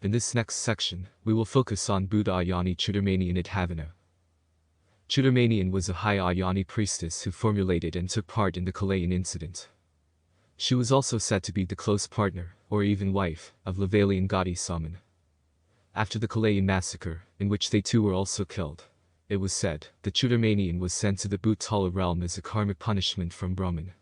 In this next section, we will focus on Bhoot Aaiyyani Chudarmanian Adhavena. Chudarmanian was a high Aaiyani priestess who formulated and took part in the Aaiyyani incident. She was also said to be the close partner, or even wife, of Aaiyyan Chudarmanian. After the Aaiyyani massacre, in which they too were also killed, it was said that Chudarmanian was sent to the Bhoot realm as a karmic punishment from Brahman.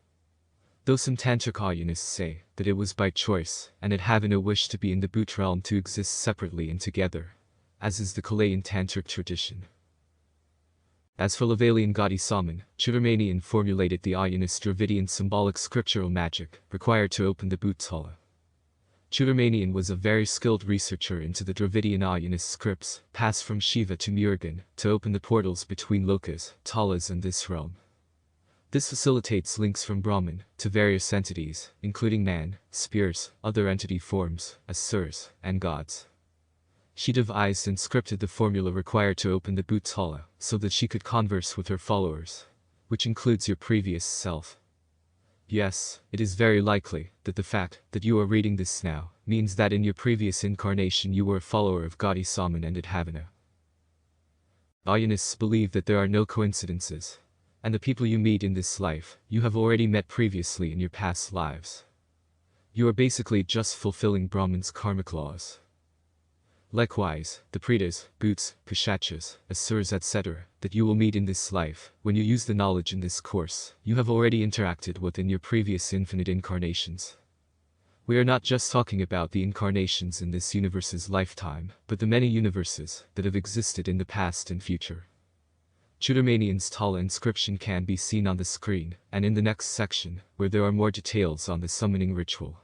Though some tantric Aayyanists say that it was by choice, and Adhavena wished to be in the Bhoot realm to exist separately and together, as is the Aaiyyani tantric tradition. As for Aaiyyan Chudarmanian, Chudarmanian formulated the Aaiyyanist Dravidian symbolic scriptural magic required to open the Bhoot. Chudarmanian was a very skilled researcher into the Dravidian Aaiyanist scripts, passed from Shiva to Murugan, to open the portals between Lokas, Talas and this realm. This facilitates links from Brahman to various entities, including man, spirits, other entity forms, asuras, and gods. She devised and scripted the formula required to open the Bhoot so that she could converse with her followers, which includes your previous self. Yes, it is very likely that the fact that you are reading this now means that in your previous incarnation you were a follower of Chudarmanian and Adhavena. Aayyanists believe that there are no coincidences, and the people you meet in this life, you have already met previously in your past lives. You are basically just fulfilling Brahman's karmic laws. Likewise, the Pretas, Bhoots, Pishachas, Asuras etc. that you will meet in this life, when you use the knowledge in this course, you have already interacted with in your previous infinite incarnations. We are not just talking about the incarnations in this universe's lifetime, but the many universes that have existed in the past and future. Chudarmanian's Tala inscription can be seen on the screen, and in the next section, where there are more details on the summoning ritual.